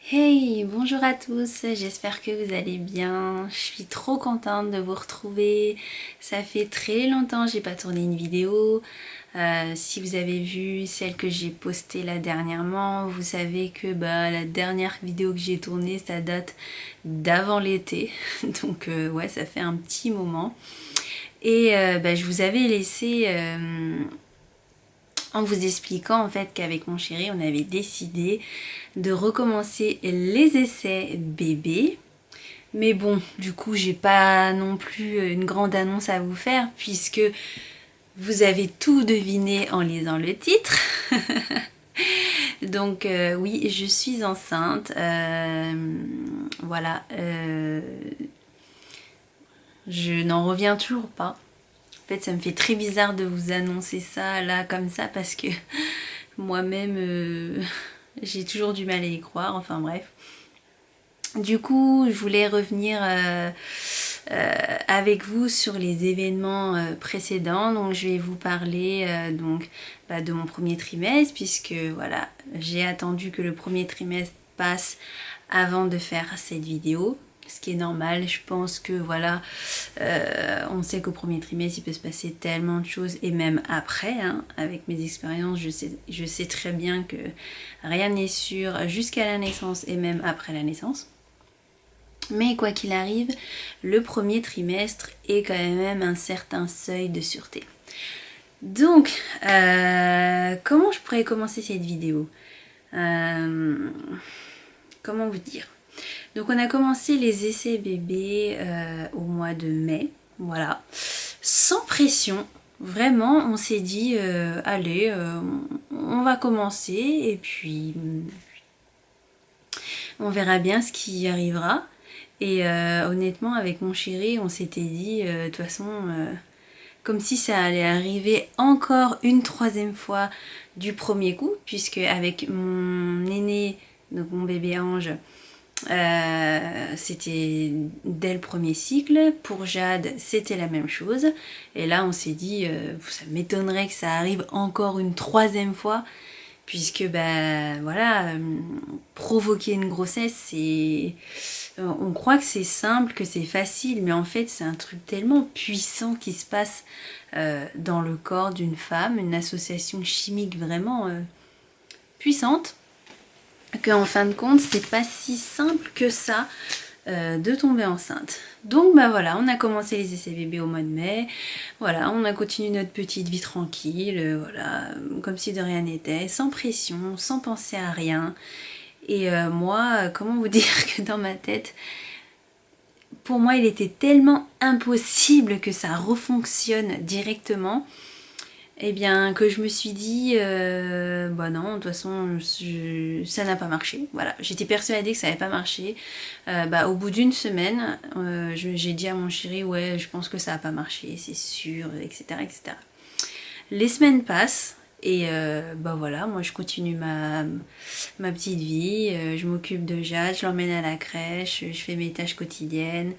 Hey, bonjour à tous, j'espère que vous allez bien. Je suis trop contente de vous retrouver. Ça fait très longtemps que j'ai pas tourné une vidéo. Si vous avez vu celle que j'ai postée là dernièrement, vous savez que la dernière vidéo que j'ai tournée, ça date d'avant l'été. Donc ouais, ça fait un petit moment. Et je vous avais laissé en vous expliquant en fait qu'avec mon chéri on avait décidé de recommencer les essais bébés. Mais bon, du coup j'ai pas non plus une grande annonce à vous faire puisque vous avez tout deviné en lisant le titre. Donc oui, je suis enceinte. Voilà. Je n'en reviens toujours pas. En fait, ça me fait très bizarre de vous annoncer ça là comme ça parce que moi-même j'ai toujours du mal à y croire. Enfin bref. Du coup, je voulais revenir avec vous sur les événements précédents. Donc, je vais vous parler de mon premier trimestre puisque voilà, j'ai attendu que le premier trimestre passe avant de faire cette vidéo. Ce qui est normal, je pense que voilà, on sait qu'au premier trimestre il peut se passer tellement de choses et même après, hein, avec mes expériences, je sais très bien que rien n'est sûr jusqu'à la naissance et même après la naissance. Mais quoi qu'il arrive, le premier trimestre est quand même un certain seuil de sûreté. Donc, comment je pourrais commencer cette vidéo? Comment vous dire? Donc on a commencé les essais bébés au mois de mai, voilà, sans pression. Vraiment, on s'est dit, allez, on va commencer et puis on verra bien ce qui arrivera. Et honnêtement, avec mon chéri, on s'était dit, de toute façon, comme si ça allait arriver encore une troisième fois du premier coup, puisque avec mon aîné, donc mon bébé ange, c'était dès le premier cycle. Pour Jade, c'était la même chose. Et là, on s'est dit, ça m'étonnerait que ça arrive encore une troisième fois, puisque voilà, provoquer une grossesse, c'est... On croit que c'est simple, que c'est facile, mais en fait c'est un truc tellement puissant qui se passe dans le corps d'une femme, une association chimique vraiment puissante, qu'en fin de compte c'est pas si simple que ça de tomber enceinte. Donc voilà, on a commencé les essais bébés au mois de mai, voilà, on a continué notre petite vie tranquille, voilà, comme si de rien n'était, sans pression, sans penser à rien. Et moi, comment vous dire que dans ma tête, pour moi il était tellement impossible que ça refonctionne directement, et bien que je me suis dit, non, de toute façon ça n'a pas marché. Voilà, j'étais persuadée que ça n'avait pas marché. Au bout d'une semaine, j'ai dit à mon chéri, ouais, je pense que ça n'a pas marché, c'est sûr, etc., etc. Les semaines passent. Et voilà, moi je continue ma petite vie, je m'occupe de Jade, je l'emmène à la crèche, je fais mes tâches quotidiennes,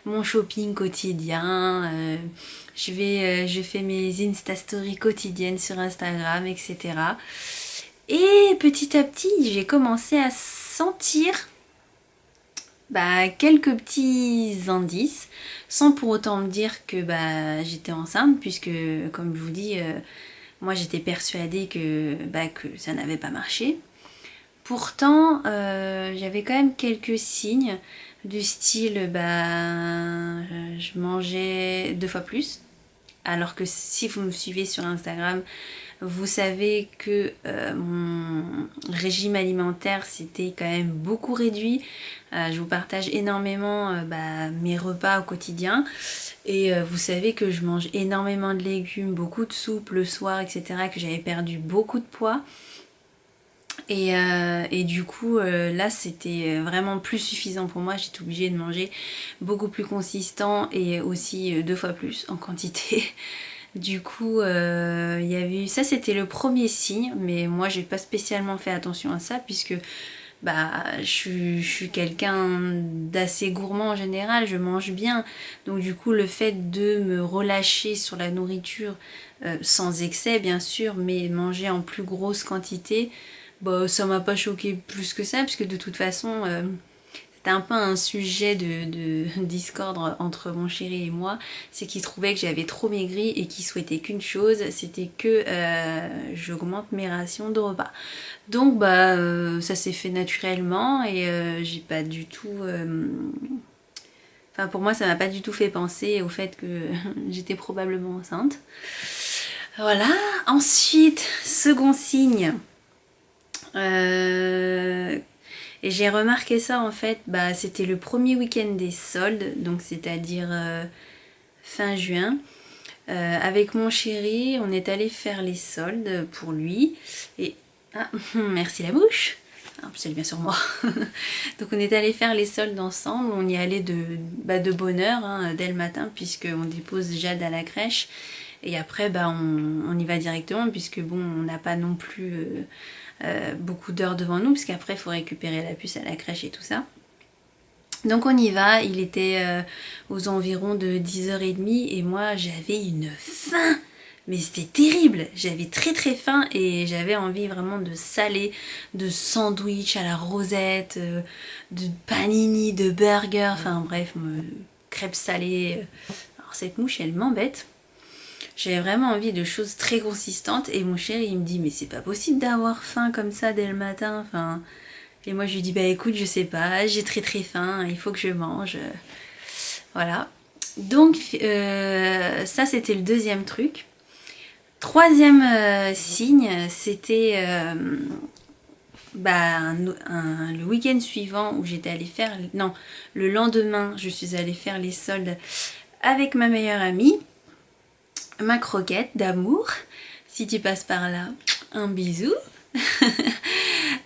mon shopping quotidien, je fais mes Insta Stories quotidiennes sur Instagram, etc. Et petit à petit, j'ai commencé à sentir quelques petits indices, sans pour autant me dire que j'étais enceinte, puisque comme je vous dis, moi j'étais persuadée que ça n'avait pas marché. Pourtant, j'avais quand même quelques signes du style, je mangeais 2 fois plus. alors que si vous me suivez sur Instagram, vous savez que mon régime alimentaire s'était quand même beaucoup réduit. Je vous partage énormément mes repas au quotidien. Et vous savez que je mange énormément de légumes, beaucoup de soupe le soir, etc. Que j'avais perdu beaucoup de poids. Et du coup, là, c'était vraiment plus suffisant pour moi. J'étais obligée de manger beaucoup plus consistant et aussi 2 fois plus en quantité. Du coup, il y avait eu ça, c'était le premier signe, mais moi j'ai pas spécialement fait attention à ça puisque je suis quelqu'un d'assez gourmand en général, je mange bien. Donc du coup, le fait de me relâcher sur la nourriture, sans excès bien sûr, mais manger en plus grosse quantité, ça m'a pas choqué plus que ça, puisque de toute façon, c'était un peu un sujet de discorde entre mon chéri et moi, c'est qu'il trouvait que j'avais trop maigri et qu'il souhaitait qu'une chose, c'était que j'augmente mes rations de repas. Donc ça s'est fait naturellement et j'ai pas du tout... Enfin pour moi ça m'a pas du tout fait penser au fait que j'étais probablement enceinte. Voilà, ensuite, second signe. Et j'ai remarqué ça en fait, c'était le premier week-end des soldes, donc c'est-à-dire fin juin. Avec mon chéri, on est allé faire les soldes pour lui. Et merci la bouche. C'est bien sur moi. Donc on est allé faire les soldes ensemble. On y allait de bonne heure, dès le matin, puisqu'on dépose Jade à la crèche. Et après, on y va directement, puisque bon, on n'a pas non plus beaucoup d'heures devant nous, puisqu'après, il faut récupérer la puce à la crèche et tout ça. Donc on y va, il était aux environs de 10h30 et moi j'avais une faim, mais c'était terrible, j'avais très très faim et j'avais envie vraiment de salé, de sandwich à la rosette, de panini, de burger, enfin bref, crêpes salées. Alors cette mouche elle m'embête. J'avais vraiment envie de choses très consistantes et mon chéri il me dit mais c'est pas possible d'avoir faim comme ça dès le matin, enfin... Et moi je lui dis écoute je sais pas, j'ai très très faim, il faut que je mange. Voilà. Donc ça c'était le deuxième truc. Troisième signe, c'était le week-end suivant où j'étais allée faire... Non, le lendemain je suis allée faire les soldes avec ma meilleure amie, ma croquette d'amour. Si tu passes par là, un bisou.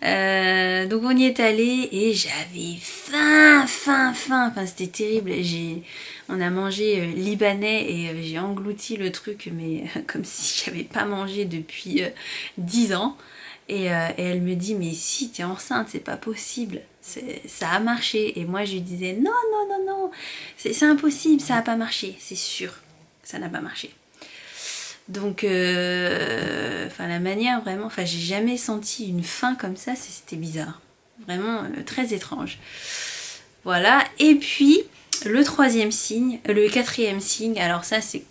Donc on y est allé et j'avais faim, enfin c'était terrible. On a mangé libanais et j'ai englouti le truc mais comme si j'avais pas mangé depuis 10 ans. Et elle me dit mais si t'es enceinte c'est pas possible, ça a marché. Et moi je lui disais non, c'est impossible, ça a pas marché, c'est sûr, ça n'a pas marché. Donc, la manière vraiment, j'ai jamais senti une faim comme ça, c'était bizarre. Vraiment très étrange. Voilà, et puis le quatrième signe, alors ça c'est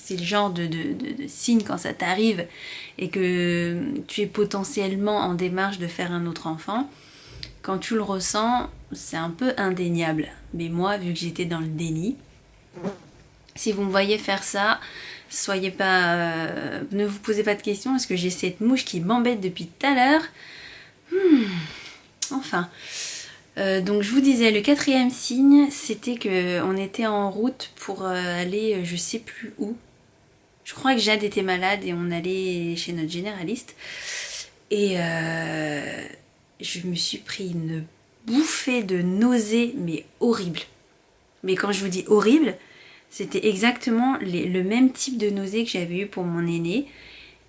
le genre de signe quand ça t'arrive et que tu es potentiellement en démarche de faire un autre enfant. Quand tu le ressens, c'est un peu indéniable. Mais moi, vu que j'étais dans le déni, si vous me voyez faire ça, soyez pas... ne vous posez pas de questions parce que j'ai cette mouche qui m'embête depuis tout à l'heure. Enfin. Donc je vous disais, le quatrième signe, c'était qu'on était en route pour aller je sais plus où. Je crois que Jade était malade et on allait chez notre généraliste. Et je me suis pris une bouffée de nausées, mais horrible. Mais quand je vous dis horrible... C'était exactement le même type de nausée que j'avais eu pour mon aîné.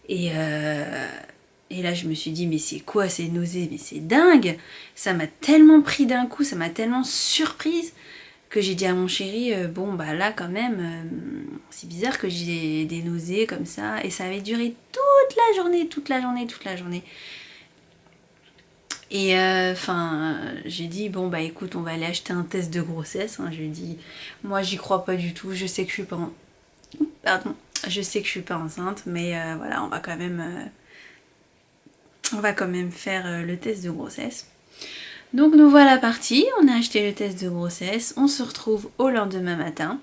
Et là, je me suis dit, mais c'est quoi ces nausées? Mais c'est dingue! Ça m'a tellement pris d'un coup, ça m'a tellement surprise que j'ai dit à mon chéri, là quand même, c'est bizarre que j'ai des nausées comme ça. Et ça avait duré toute la journée. Et j'ai dit écoute, on va aller acheter un test de grossesse. Je lui ai dit moi j'y crois pas du tout, je sais que je suis pas enceinte, mais voilà, on va quand même faire le test de grossesse. Donc nous voilà partis, on a acheté le test de grossesse, on se retrouve au lendemain matin.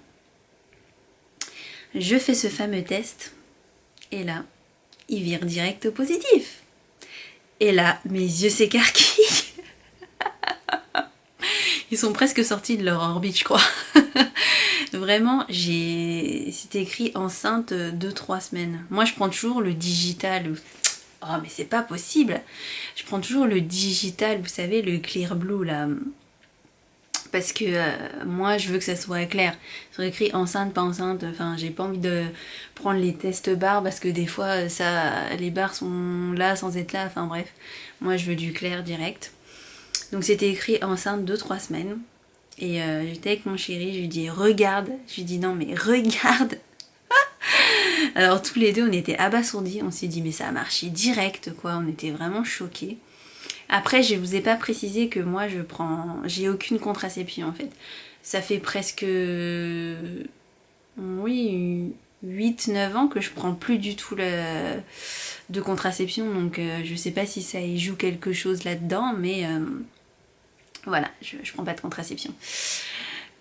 Je fais ce fameux test et là, il vire direct au positif. Et là, mes yeux s'écarquillent. Ils sont presque sortis de leur orbite, je crois. Vraiment, c'était écrit enceinte 2-3 semaines. Moi, je prends toujours le digital. Oh, mais c'est pas possible. Je prends toujours le digital, vous savez, le Clear Blue, là. Parce que moi, je veux que ça soit clair. Sur écrit enceinte, pas enceinte. Enfin, j'ai pas envie de prendre les tests barres parce que des fois, les barres sont là sans être là. Enfin, bref. Moi, je veux du clair direct. Donc, c'était écrit enceinte 2-3 semaines. Et j'étais avec mon chéri, je lui dis regarde, je lui dis non mais regarde. Alors tous les deux on était abasourdis, on s'est dit mais ça a marché direct quoi, on était vraiment choqués. Après je vous ai pas précisé que moi j'ai aucune contraception en fait. Ça fait presque oui 8-9 ans que je prends plus du tout de contraception, donc je sais pas si ça y joue quelque chose là-dedans, mais voilà, je prends pas de contraception.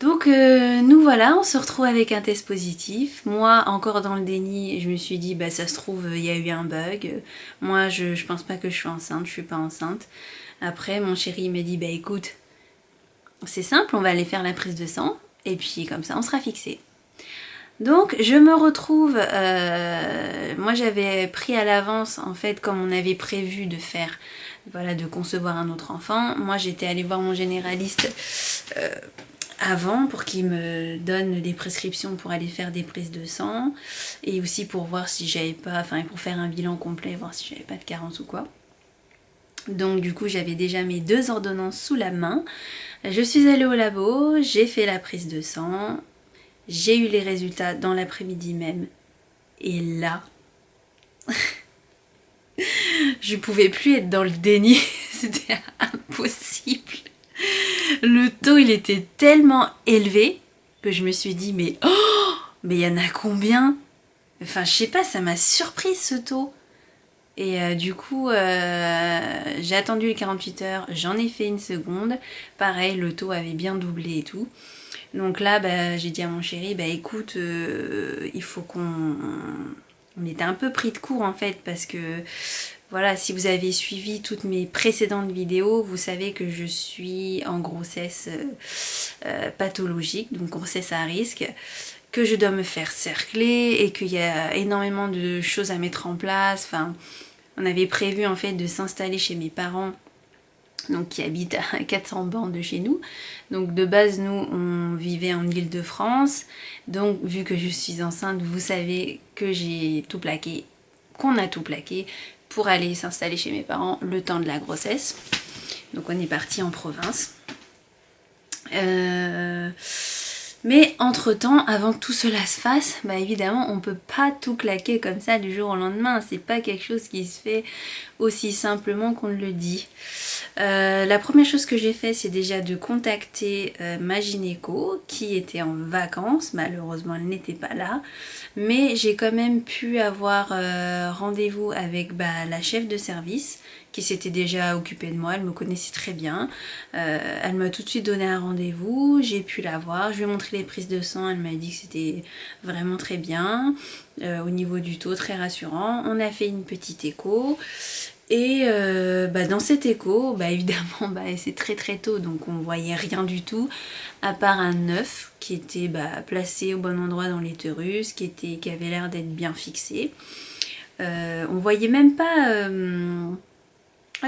Donc nous voilà, on se retrouve avec un test positif. Moi, encore dans le déni, je me suis dit, bah ça se trouve, il y a eu un bug. Moi, je pense pas que je suis enceinte, je suis pas enceinte. Après, mon chéri m'a dit, bah écoute, c'est simple, on va aller faire la prise de sang, et puis comme ça, on sera fixé. Donc je me retrouve, moi j'avais pris à l'avance en fait comme on avait prévu de faire, voilà, de concevoir un autre enfant. Moi j'étais allée voir mon généraliste avant pour qu'il me donne des prescriptions pour aller faire des prises de sang et aussi pour voir si j'avais pas, enfin pour faire un bilan complet, voir si j'avais pas de carence ou quoi. Donc du coup j'avais déjà mes 2 ordonnances sous la main. Je suis allée au labo, j'ai fait la prise de sang. J'ai eu les résultats dans l'après-midi même. Et là, je pouvais plus être dans le déni. C'était impossible. Le taux, il était tellement élevé que je me suis dit, mais il y en a combien? Enfin, je sais pas, ça m'a surpris ce taux. Et du coup, j'ai attendu les 48 heures, j'en ai fait une seconde. Pareil, le taux avait bien doublé et tout. Donc là, bah, j'ai dit à mon chéri, bah écoute, il faut qu'on... On était un peu pris de court en fait, parce que voilà, si vous avez suivi toutes mes précédentes vidéos, vous savez que je suis en grossesse pathologique, donc grossesse à risque, que je dois me faire cercler et qu'il y a énormément de choses à mettre en place. Enfin, on avait prévu en fait de s'installer chez mes parents, donc qui habitent à 400 bornes de chez nous. Donc de base nous on vivait en Île-de-France, donc vu que je suis enceinte, vous savez que j'ai tout plaqué, qu'on a tout plaqué pour aller s'installer chez mes parents le temps de la grossesse. Donc on est parti en province. Mais entre temps, avant que tout cela se fasse, bah évidemment on peut pas tout claquer comme ça du jour au lendemain, c'est pas quelque chose qui se fait aussi simplement qu'on le dit. La première chose que j'ai fait, c'est déjà de contacter ma gynéco qui était en vacances, malheureusement elle n'était pas là, mais j'ai quand même pu avoir rendez-vous avec la chef de service qui s'était déjà occupée de moi, elle me connaissait très bien, elle m'a tout de suite donné un rendez-vous, j'ai pu la voir, je lui ai montré les prises de sang, elle m'a dit que c'était vraiment très bien, au niveau du taux très rassurant, on a fait une petite écho. Et dans cet écho, évidemment c'est très très tôt, donc on voyait rien du tout, à part un œuf qui était placé au bon endroit dans l'utérus, qui avait l'air d'être bien fixé. On voyait même pas,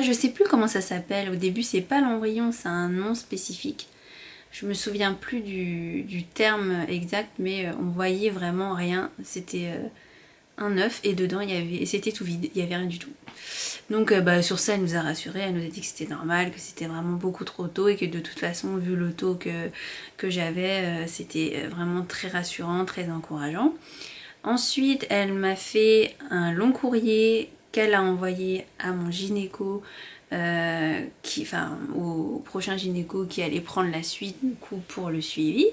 je sais plus comment ça s'appelle, au début c'est pas l'embryon, c'est un nom spécifique. Je me souviens plus du terme exact, mais on voyait vraiment rien, c'était un œuf et dedans c'était tout vide, il n'y avait rien du tout. Donc sur ça elle nous a rassurés, elle nous a dit que c'était normal, que c'était vraiment beaucoup trop tôt et que de toute façon vu le taux que j'avais, c'était vraiment très rassurant, très encourageant. Ensuite elle m'a fait un long courrier qu'elle a envoyé à mon gynéco, au prochain gynéco qui allait prendre la suite du coup pour le suivi.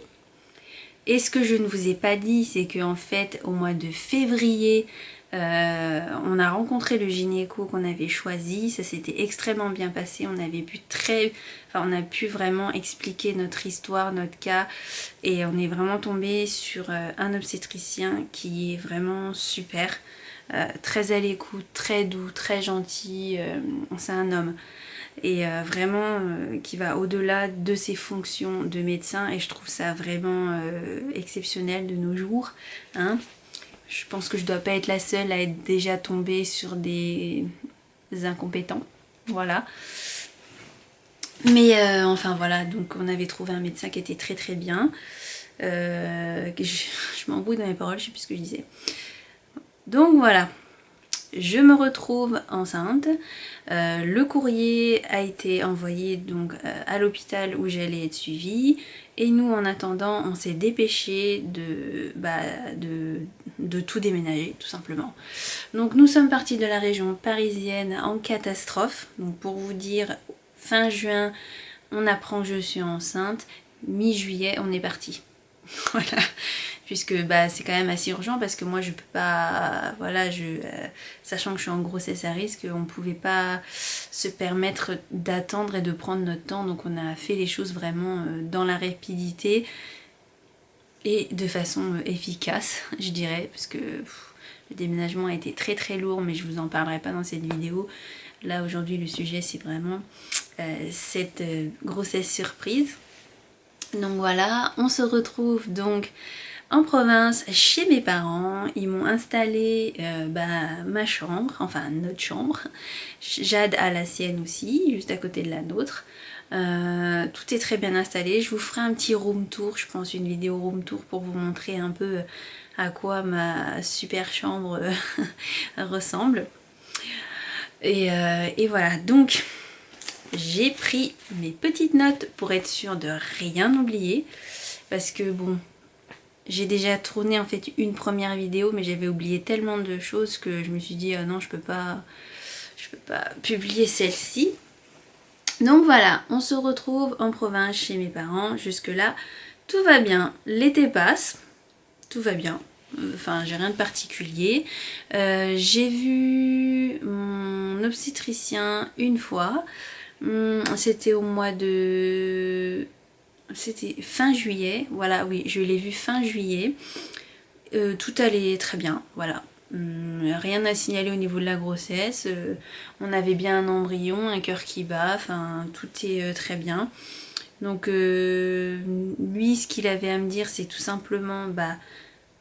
Et ce que je ne vous ai pas dit, c'est qu'en fait, au mois de février, On a rencontré le gynéco qu'on avait choisi, ça s'était extrêmement bien passé, on a pu vraiment expliquer notre histoire, notre cas, et on est vraiment tombé sur un obstétricien qui est vraiment super, très à l'écoute, très doux, très gentil, c'est un homme. Et vraiment qui va au-delà de ses fonctions de médecin, et je trouve ça vraiment exceptionnel de nos jours, hein. Je pense que je dois pas être la seule à être déjà tombée sur des incompétents, voilà. Mais enfin voilà, donc on avait trouvé un médecin qui était très très bien. Je m'embrouille dans mes paroles, je sais plus ce que je disais. Donc voilà, je me retrouve enceinte. Le courrier a été envoyé donc à l'hôpital où j'allais être suivie. Et nous, en attendant, on s'est dépêché de tout déménager, tout simplement. Donc nous sommes partis de la région parisienne en catastrophe. Donc pour vous dire, fin juin, on apprend que je suis enceinte. Mi-juillet, on est parti. Voilà, puisque c'est quand même assez urgent, parce que moi je peux pas, voilà, sachant que je suis en grossesse à risque, on pouvait pas se permettre d'attendre et de prendre notre temps, donc on a fait les choses vraiment dans la rapidité et de façon efficace, je dirais, parce que le déménagement a été très très lourd, mais je vous en parlerai pas dans cette vidéo. Là aujourd'hui le sujet c'est vraiment cette grossesse surprise. Donc voilà, on se retrouve donc en province chez mes parents. Ils m'ont installé ma chambre, enfin notre chambre. Jade a la sienne aussi, juste à côté de la nôtre. Tout est très bien installé. Je vous ferai un petit room tour, je pense une vidéo room tour pour vous montrer un peu à quoi ma super chambre ressemble. Et voilà, donc j'ai pris mes petites notes pour être sûre de rien oublier, parce que bon, j'ai déjà tourné en fait une première vidéo, mais j'avais oublié tellement de choses que je me suis dit non, je peux pas publier celle-ci. Donc voilà, on se retrouve en province chez mes parents. Jusque là tout va bien, l'été passe, tout va bien. Enfin, j'ai rien de particulier. J'ai vu mon obstétricien une fois. C'était au mois de... C'était fin juillet. Voilà, oui, je l'ai vu fin juillet. Tout allait très bien, voilà. Rien à signaler au niveau de la grossesse. On avait bien un embryon, un cœur qui bat. Enfin, tout est très bien. Donc, lui, ce qu'il avait à me dire, c'est tout simplement...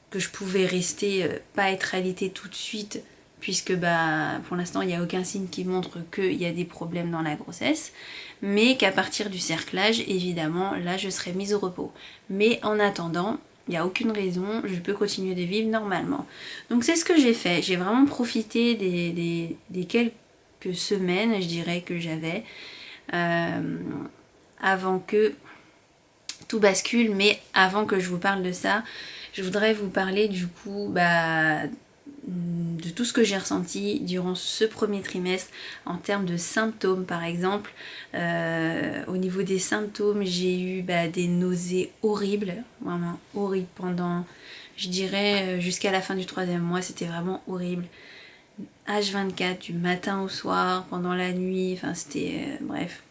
que je pouvais rester, pas être allaitée tout de suite, puisque pour l'instant il n'y a aucun signe qui montre qu'il y a des problèmes dans la grossesse, mais qu'à partir du cerclage, évidemment, là je serai mise au repos. Mais en attendant, il n'y a aucune raison, je peux continuer de vivre normalement. Donc c'est ce que j'ai fait, j'ai vraiment profité des quelques semaines, je dirais, que j'avais, avant que tout bascule. Mais avant que je vous parle de ça, je voudrais vous parler du coup de tout ce que j'ai ressenti durant ce premier trimestre en termes de symptômes. Par exemple, au niveau des symptômes, j'ai eu des nausées horribles, vraiment horribles pendant, je dirais, jusqu'à la fin du 3e mois. C'était vraiment horrible. H24, du matin au soir, pendant la nuit, enfin c'était, bref,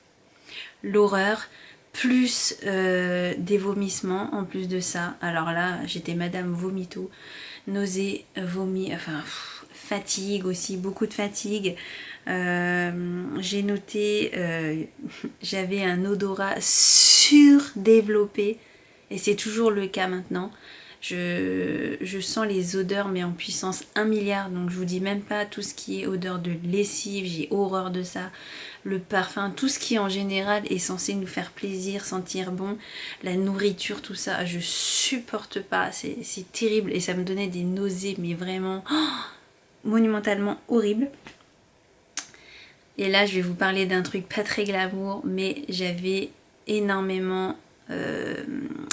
l'horreur. Plus des vomissements en plus de ça. Alors là, j'étais madame vomito, nausées, vomi, enfin fatigue aussi, beaucoup de fatigue. J'ai noté, j'avais un odorat surdéveloppé, et c'est toujours le cas maintenant. Je sens les odeurs, mais en puissance 1 milliard, donc je vous dis même pas tout ce qui est odeur de lessive, j'ai horreur de ça. Le parfum, tout ce qui en général est censé nous faire plaisir, sentir bon, la nourriture, tout ça, je supporte pas, c'est terrible, et ça me donnait des nausées, mais vraiment monumentalement horribles. Et là, je vais vous parler d'un truc pas très glamour, mais j'avais énormément...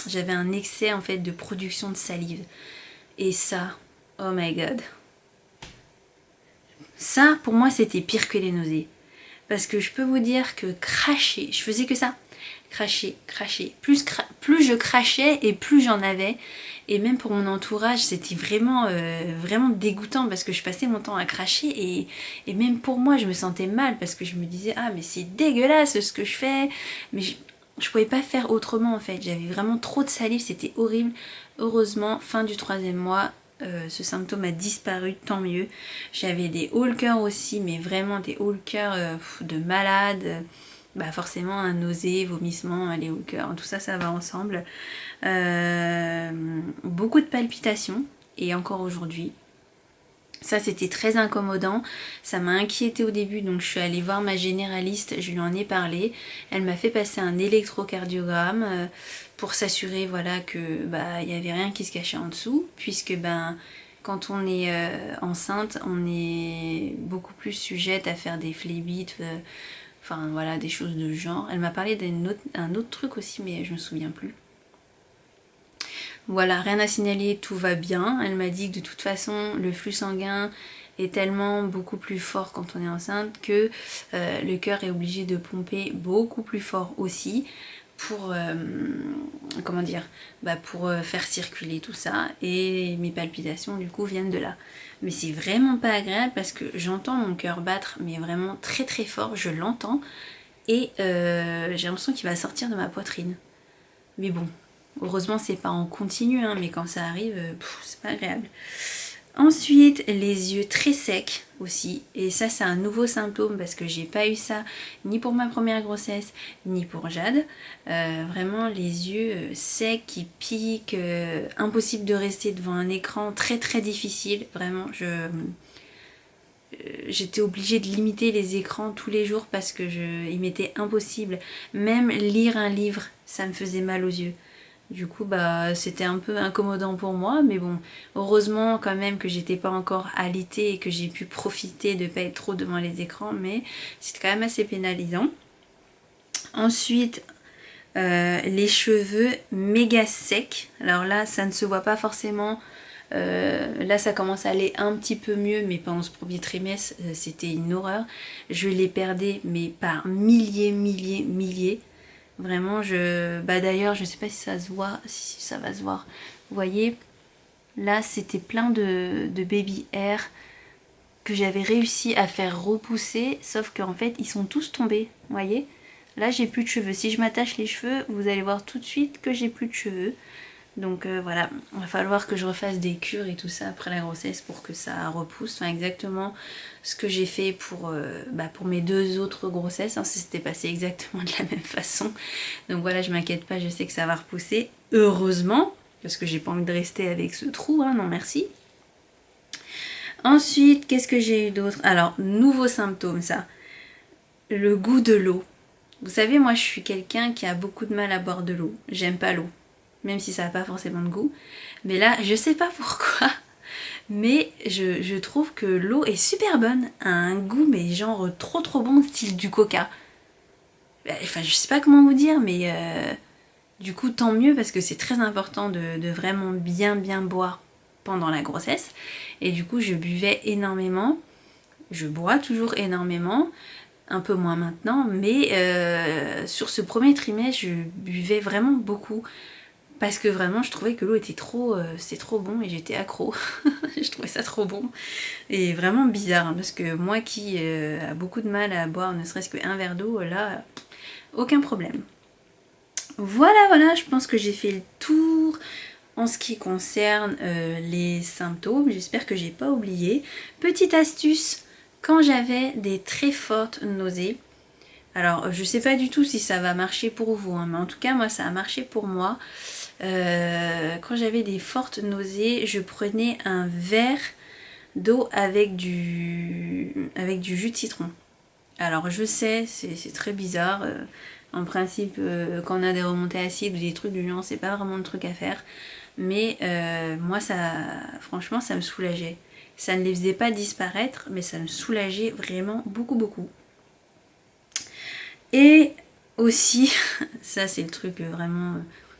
j'avais un excès en fait de production de salive. Et ça, oh my god. Ça, pour moi, c'était pire que les nausées. Parce que je peux vous dire que cracher, je faisais que ça. Cracher, cracher. Plus je crachais et plus j'en avais. Et même pour mon entourage, c'était vraiment dégoûtant parce que je passais mon temps à cracher et même pour moi, je me sentais mal parce que je me disais ah mais c'est dégueulasse ce que je fais, mais je pouvais pas faire autrement en fait. J'avais vraiment trop de salive, c'était horrible. Heureusement, fin du 3e mois, ce symptôme a disparu, tant mieux. J'avais des hauts le cœur aussi, mais vraiment des hauts le cœur de malade. Bah forcément, un nausée, vomissement, les hauts le cœur, tout ça, ça va ensemble. Beaucoup de palpitations, et encore aujourd'hui. Ça c'était très incommodant, ça m'a inquiétée au début, donc je suis allée voir ma généraliste, je lui en ai parlé. Elle m'a fait passer un électrocardiogramme pour s'assurer voilà que il n'y avait rien qui se cachait en dessous, puisque quand on est enceinte, on est beaucoup plus sujette à faire des phlébites, enfin voilà, des choses de genre. Elle m'a parlé d'un autre truc aussi, mais je me souviens plus. Voilà, rien à signaler, tout va bien. Elle m'a dit que de toute façon, le flux sanguin est tellement beaucoup plus fort quand on est enceinte que le cœur est obligé de pomper beaucoup plus fort aussi pour, comment dire, pour faire circuler tout ça. Et mes palpitations du coup viennent de là. Mais c'est vraiment pas agréable parce que j'entends mon cœur battre, mais vraiment très très fort, je l'entends. Et j'ai l'impression qu'il va sortir de ma poitrine. Mais bon, heureusement c'est pas en continu, hein, mais quand ça arrive, c'est pas agréable. Ensuite, les yeux très secs aussi. Et ça c'est un nouveau symptôme parce que j'ai pas eu ça ni pour ma première grossesse, ni pour Jade. Vraiment les yeux secs qui piquent, impossible de rester devant un écran, très très difficile. Vraiment, j'étais obligée de limiter les écrans tous les jours parce que il m'était impossible. Même lire un livre, ça me faisait mal aux yeux. Du coup, c'était un peu incommodant pour moi, mais bon, heureusement quand même que j'étais pas encore alitée et que j'ai pu profiter de pas être trop devant les écrans, mais c'est quand même assez pénalisant. Ensuite, les cheveux méga secs. Alors là, ça ne se voit pas forcément. Là ça commence à aller un petit peu mieux, mais pendant ce premier trimestre c'était une horreur. Je les perdais mais par milliers. Vraiment d'ailleurs je sais pas si ça se voit, si ça va se voir. Vous voyez, là c'était plein de baby hair que j'avais réussi à faire repousser, sauf qu'en fait ils sont tous tombés, vous voyez. Là j'ai plus de cheveux. Si je m'attache les cheveux, vous allez voir tout de suite que j'ai plus de cheveux. Donc voilà, il va falloir que je refasse des cures et tout ça après la grossesse pour que ça repousse. Enfin exactement ce que j'ai fait pour mes 2 autres grossesses, hein, ça s'était passé exactement de la même façon. Donc voilà, je m'inquiète pas, je sais que ça va repousser. Heureusement, parce que j'ai pas envie de rester avec ce trou, hein, non merci. Ensuite, qu'est-ce que j'ai eu d'autre? Alors, nouveau symptôme ça, le goût de l'eau. Vous savez, moi je suis quelqu'un qui a beaucoup de mal à boire de l'eau, j'aime pas l'eau. Même si ça n'a pas forcément de goût. Mais là, je sais pas pourquoi, mais je trouve que l'eau est super bonne, a un goût mais genre trop bon, style du coca. Enfin, je sais pas comment vous dire, mais du coup tant mieux parce que c'est très important de vraiment bien boire pendant la grossesse. Et du coup je buvais énormément, je bois toujours énormément, un peu moins maintenant, mais sur ce premier trimestre je buvais vraiment beaucoup. Parce que vraiment, je trouvais que l'eau était c'était trop bon et j'étais accro. Je trouvais ça trop bon. Et vraiment bizarre, hein, parce que moi qui a beaucoup de mal à boire ne serait-ce qu'un verre d'eau, là, aucun problème. Voilà, je pense que j'ai fait le tour en ce qui concerne les symptômes. J'espère que j'ai pas oublié. Petite astuce, quand j'avais des très fortes nausées, alors je sais pas du tout si ça va marcher pour vous, hein, mais en tout cas moi ça a marché pour moi. Quand j'avais des fortes nausées, je prenais un verre d'eau avec du jus de citron. Alors je sais, c'est très bizarre. En principe, quand on a des remontées acides ou des trucs du genre, c'est pas vraiment le truc à faire. Mais moi, franchement, ça me soulageait. Ça ne les faisait pas disparaître, mais ça me soulageait vraiment beaucoup. Et aussi, ça c'est le truc vraiment...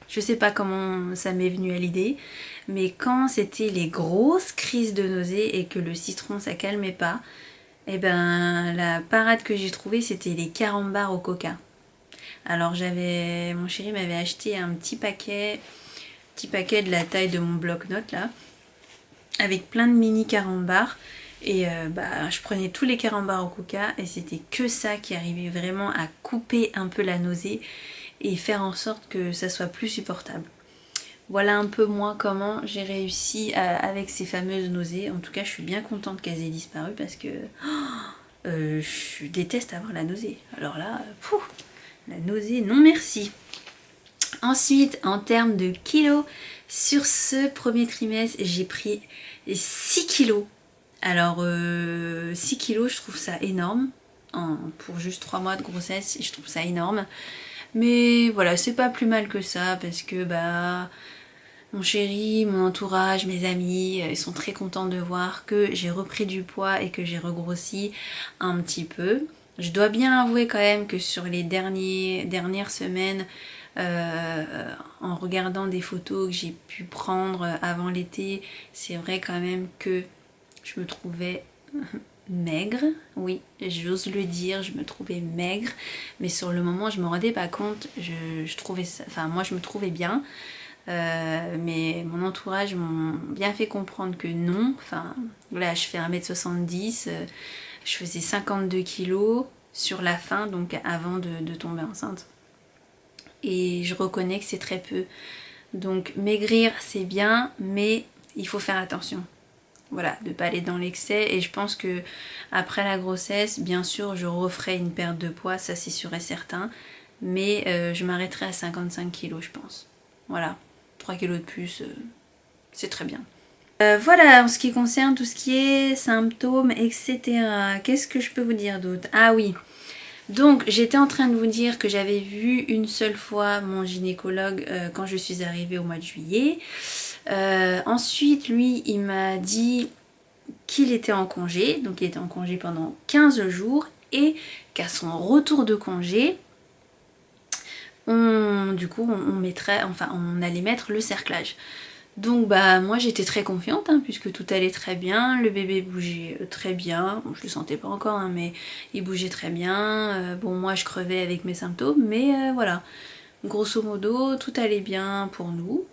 Je sais pas comment ça m'est venu à l'idée, mais quand c'était les grosses crises de nausée et que le citron ça calmait pas, et ben la parade que j'ai trouvée c'était les carambars au coca. Alors mon chéri m'avait acheté un petit paquet, petit paquet de la taille de mon bloc-notes là, avec plein de mini carambars. Et je prenais tous les carambars au coca et c'était que ça qui arrivait vraiment à couper un peu la nausée et faire en sorte que ça soit plus supportable. Voilà un peu moi comment j'ai réussi avec ces fameuses nausées. En tout cas, je suis bien contente qu'elles aient disparu parce que je déteste avoir la nausée. Alors là, la nausée, non merci. Ensuite, en termes de kilos, sur ce premier trimestre, j'ai pris 6 kilos. Alors, 6 kilos, je trouve ça énorme. Pour juste 3 mois de grossesse, je trouve ça énorme. Mais voilà, c'est pas plus mal que ça parce que mon chéri, mon entourage, mes amis, ils sont très contents de voir que j'ai repris du poids et que j'ai regrossi un petit peu. Je dois bien avouer quand même que sur les dernières semaines, en regardant des photos que j'ai pu prendre avant l'été, c'est vrai quand même que je me trouvais maigre, oui, j'ose le dire, je me trouvais maigre, mais sur le moment je me rendais pas compte, je trouvais ça, enfin moi je me trouvais bien, mais mon entourage m'ont bien fait comprendre que non, enfin là je fais 1m70, je faisais 52 kilos sur la fin, donc avant de tomber enceinte, et je reconnais que c'est très peu, donc maigrir c'est bien, mais il faut faire attention. Voilà, de ne pas aller dans l'excès, et je pense que après la grossesse, bien sûr, je referai une perte de poids, ça c'est sûr et certain, mais je m'arrêterai à 55 kilos, je pense. Voilà, 3 kilos de plus, c'est très bien. Voilà, en ce qui concerne tout ce qui est symptômes, etc. Qu'est-ce que je peux vous dire d'autre? Ah oui, donc j'étais en train de vous dire que j'avais vu une seule fois mon gynécologue quand je suis arrivée au mois de juillet. Ensuite, lui, il m'a dit qu'il était en congé, donc il était en congé pendant 15 jours et qu'à son retour de congé, on allait mettre le cerclage. Donc moi j'étais très confiante puisque tout allait très bien, le bébé bougeait très bien, bon, je le sentais pas encore mais il bougeait très bien, bon moi je crevais avec mes symptômes mais voilà, grosso modo tout allait bien pour nous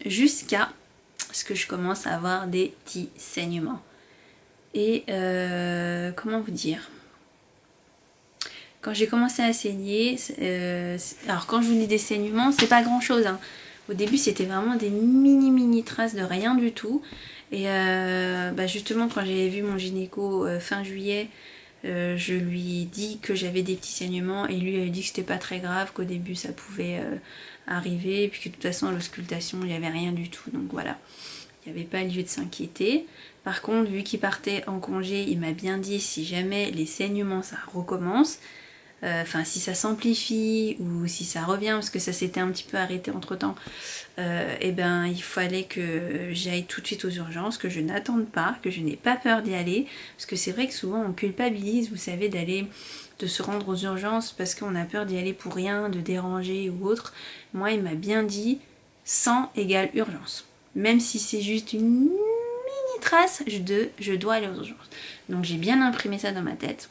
jusqu'à ce que je commence à avoir des petits saignements. Et comment vous dire, quand j'ai commencé à saigner, alors quand je vous dis des saignements, c'est pas grand chose Au début c'était vraiment des mini traces de rien du tout. Et justement quand j'avais vu mon gynéco fin juillet, je lui ai dit que j'avais des petits saignements et lui il a dit que c'était pas très grave, qu'au début ça pouvait arriver, et puis que de toute façon à l'auscultation il n'y avait rien du tout, donc voilà, il n'y avait pas lieu de s'inquiéter. Par contre, vu qu'il partait en congé, il m'a bien dit si jamais les saignements ça recommence, enfin si ça s'amplifie ou si ça revient, parce que ça s'était un petit peu arrêté entre temps, et il fallait que j'aille tout de suite aux urgences, que je n'attende pas, que je n'ai pas peur d'y aller, parce que c'est vrai que souvent on culpabilise, vous savez, de se rendre aux urgences parce qu'on a peur d'y aller pour rien, de déranger ou autre. Moi il m'a bien dit 100 égale urgence, même si c'est juste une mini trace, je dois aller aux urgences. Donc j'ai bien imprimé ça dans ma tête.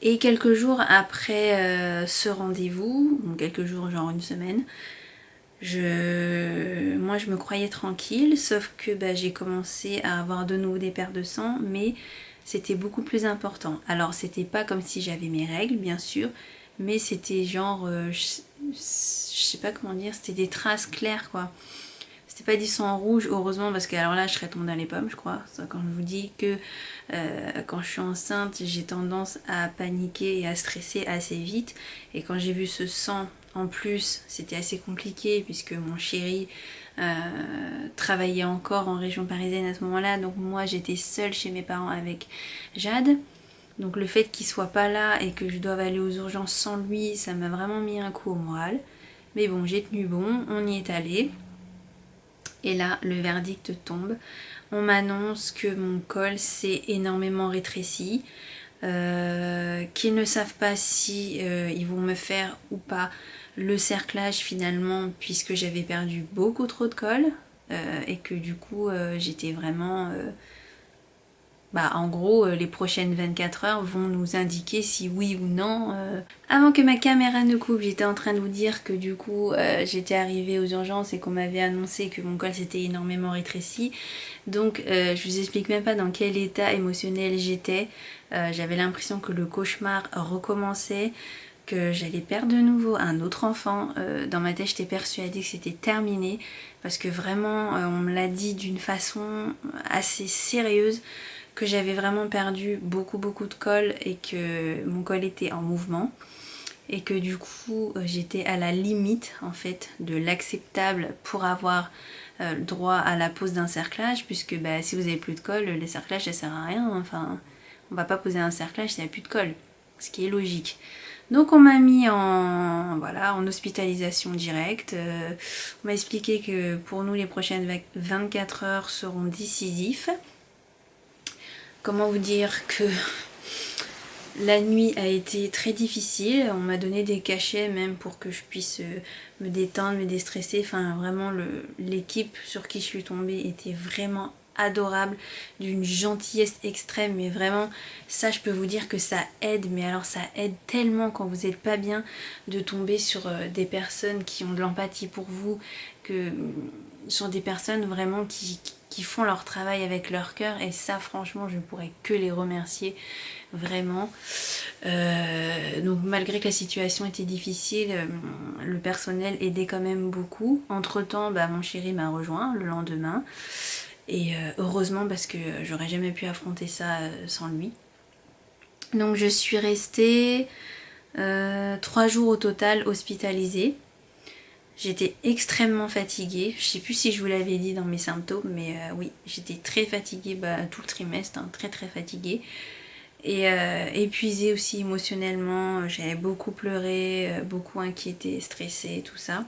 Et quelques jours après ce rendez-vous, donc quelques jours, genre une semaine, moi je me croyais tranquille, sauf que j'ai commencé à avoir de nouveau des pertes de sang, mais c'était beaucoup plus important. Alors c'était pas comme si j'avais mes règles, bien sûr, mais c'était genre, je sais pas comment dire, c'était des traces claires quoi. C'était pas du sang rouge, heureusement, parce que alors là je serais tombée dans les pommes, je crois. Quand je vous dis que quand je suis enceinte, j'ai tendance à paniquer et à stresser assez vite. Et quand j'ai vu ce sang en plus, c'était assez compliqué puisque mon chéri travaillait encore en région parisienne à ce moment-là. Donc moi j'étais seule chez mes parents avec Jade. Donc le fait qu'il soit pas là et que je doive aller aux urgences sans lui, ça m'a vraiment mis un coup au moral. Mais bon, j'ai tenu bon, on y est allé. Et là, le verdict tombe. On m'annonce que mon col s'est énormément rétréci, qu'ils ne savent pas si ils vont me faire ou pas le cerclage finalement, puisque j'avais perdu beaucoup trop de col et que du coup j'étais vraiment en gros, les prochaines 24 heures vont nous indiquer si oui ou non. Avant que ma caméra ne coupe, j'étais en train de vous dire que du coup, j'étais arrivée aux urgences et qu'on m'avait annoncé que mon col s'était énormément rétréci. Donc, je vous explique même pas dans quel état émotionnel j'étais. J'avais l'impression que le cauchemar recommençait, que j'allais perdre de nouveau un autre enfant. Dans ma tête, j'étais persuadée que c'était terminé parce que vraiment, on me l'a dit d'une façon assez sérieuse, que j'avais vraiment perdu beaucoup de col et que mon col était en mouvement et que du coup j'étais à la limite en fait de l'acceptable pour avoir le droit à la pose d'un cerclage, puisque si vous avez plus de col, les cerclages ça sert à rien, enfin on va pas poser un cerclage s'il n'y a plus de col, ce qui est logique. Donc on m'a mis en hospitalisation directe. On m'a expliqué que pour nous les prochaines 24 heures seront décisifs. Comment vous dire que la nuit a été très difficile, on m'a donné des cachets même pour que je puisse me détendre, me déstresser. Enfin vraiment l'équipe sur qui je suis tombée était vraiment adorable, d'une gentillesse extrême, mais vraiment ça je peux vous dire que ça aide, mais alors ça aide tellement quand vous n'êtes pas bien de tomber sur des personnes qui ont de l'empathie pour vous, que sont des personnes vraiment qui font leur travail avec leur cœur, et ça franchement je ne pourrais que les remercier vraiment. Donc malgré que la situation était difficile, le personnel aidait quand même beaucoup. Entre temps mon chéri m'a rejoint le lendemain et heureusement parce que j'aurais jamais pu affronter ça sans lui. Donc je suis restée 3 jours au total hospitalisée. J'étais extrêmement fatiguée, je sais plus si je vous l'avais dit dans mes symptômes, mais oui, j'étais très fatiguée tout le trimestre, très fatiguée. Et épuisée aussi émotionnellement, j'avais beaucoup pleuré, beaucoup inquiété, stressée, tout ça.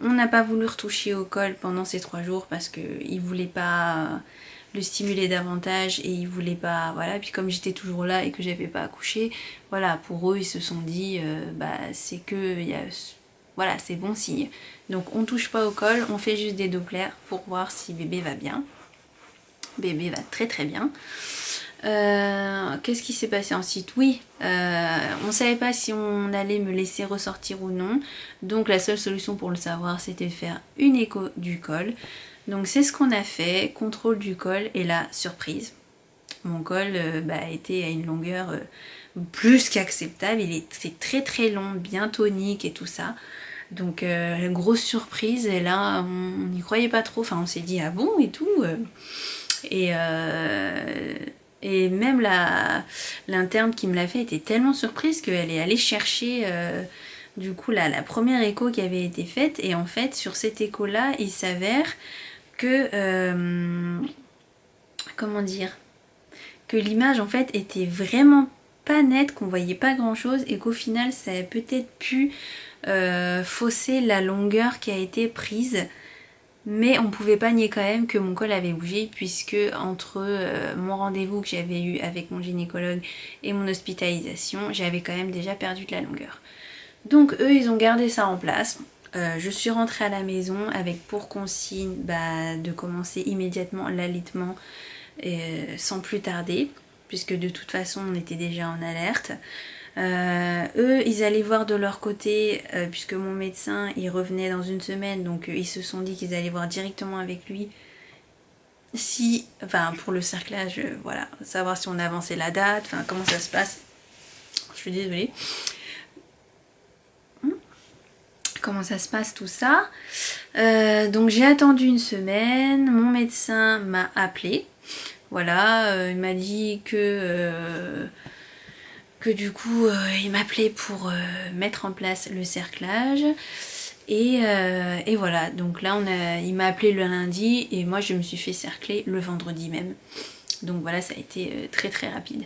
On n'a pas voulu retoucher au col pendant ces 3 jours parce qu'ils ne voulaient pas le stimuler davantage et ils voulaient pas, voilà. Puis comme j'étais toujours là et que j'avais pas accouché, voilà, pour eux ils se sont dit c'est que voilà, c'est bon signe. Donc on touche pas au col, on fait juste des dopplers pour voir si bébé va bien. Bébé va très bien. Qu'est-ce qui s'est passé ensuite? Oui, on savait pas si on allait me laisser ressortir ou non. Donc la seule solution pour le savoir, c'était de faire une écho du col. Donc c'est ce qu'on a fait, contrôle du col, et là, surprise. Mon col était à une longueur plus qu'acceptable. C'est très long, bien tonique et tout ça. Donc grosse surprise, et là on n'y croyait pas trop, enfin on s'est dit ah bon et tout. Et même l'interne qui me l'a fait était tellement surprise qu'elle est allée chercher du coup la première écho qui avait été faite, et en fait sur cette écho là il s'avère que comment dire, que l'image en fait était vraiment pas nette, qu'on voyait pas grand chose, et qu'au final ça a peut-être pu fausser la longueur qui a été prise. Mais on pouvait pas nier quand même que mon col avait bougé, puisque entre mon rendez-vous que j'avais eu avec mon gynécologue et mon hospitalisation, j'avais quand même déjà perdu de la longueur. Donc eux ils ont gardé ça en place. Je suis rentrée à la maison avec pour consigne de commencer immédiatement l'allaitement sans plus tarder, puisque de toute façon on était déjà en alerte. Eux ils allaient voir de leur côté, puisque mon médecin il revenait dans une semaine, donc ils se sont dit qu'ils allaient voir directement avec lui pour le cerclage, voilà, savoir si on avançait la date, comment ça se passe. Je suis désolée. Comment ça se passe tout ça. Donc j'ai attendu une semaine, mon médecin m'a appelé, voilà, il m'a dit que du coup il m'appelait pour mettre en place le cerclage, et voilà, donc là il m'a appelé le lundi et moi je me suis fait cercler le vendredi même, donc voilà, ça a été très rapide.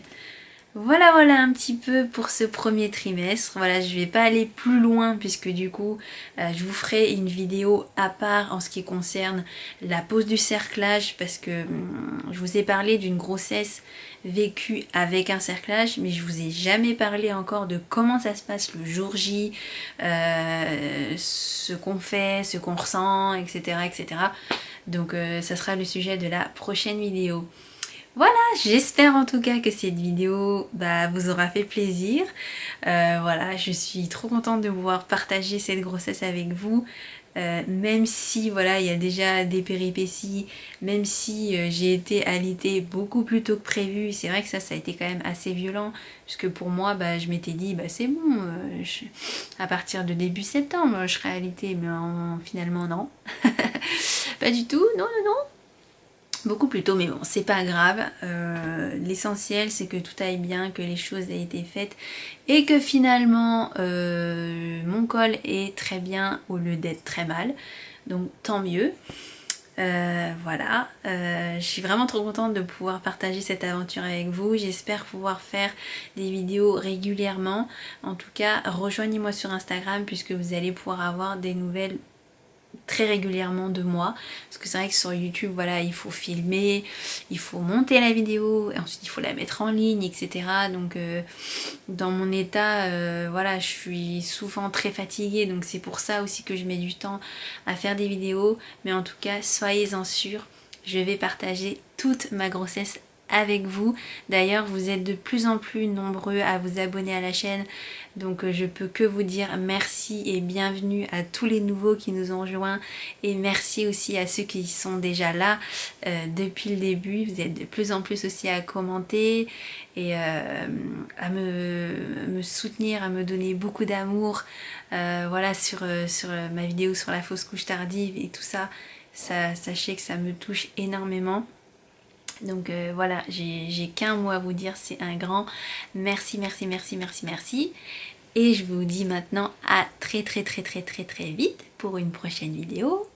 Voilà un petit peu pour ce premier trimestre. Voilà, je vais pas aller plus loin puisque du coup je vous ferai une vidéo à part en ce qui concerne la pose du cerclage, parce que je vous ai parlé d'une grossesse vécue avec un cerclage, mais je vous ai jamais parlé encore de comment ça se passe le jour J, ce qu'on fait, ce qu'on ressent, etc. Donc ça sera le sujet de la prochaine vidéo. Voilà, j'espère en tout cas que cette vidéo vous aura fait plaisir. Voilà, je suis trop contente de pouvoir partager cette grossesse avec vous. Même si voilà, il y a déjà des péripéties, même si j'ai été alitée beaucoup plus tôt que prévu, c'est vrai que ça a été quand même assez violent, puisque pour moi, je m'étais dit, c'est bon, à partir de début septembre, je serai alitée, mais finalement non. Pas du tout, non, non, non. Beaucoup plus tôt, mais bon, c'est pas grave. L'essentiel, c'est que tout aille bien, que les choses aient été faites et que finalement, mon col est très bien au lieu d'être très mal. Donc, tant mieux. Voilà, je suis vraiment trop contente de pouvoir partager cette aventure avec vous. J'espère pouvoir faire des vidéos régulièrement. En tout cas, rejoignez-moi sur Instagram puisque vous allez pouvoir avoir des nouvelles très régulièrement de moi, parce que c'est vrai que sur YouTube, voilà, il faut filmer, il faut monter la vidéo, et ensuite il faut la mettre en ligne, etc. Donc dans mon état, voilà, je suis souvent très fatiguée, donc c'est pour ça aussi que je mets du temps à faire des vidéos, mais en tout cas, soyez-en sûrs, je vais partager toute ma grossesse avec vous. D'ailleurs, vous êtes de plus en plus nombreux à vous abonner à la chaîne, donc je peux que vous dire merci et bienvenue à tous les nouveaux qui nous ont rejoints, et merci aussi à ceux qui sont déjà là depuis le début. Vous êtes de plus en plus aussi à commenter et à me soutenir, à me donner beaucoup d'amour, voilà, sur ma vidéo sur la fausse couche tardive et tout ça. Sachez que ça me touche énormément. Donc voilà, j'ai qu'un mot à vous dire, c'est un grand merci, merci, merci, merci, merci. Et je vous dis maintenant à très très très très très très vite pour une prochaine vidéo.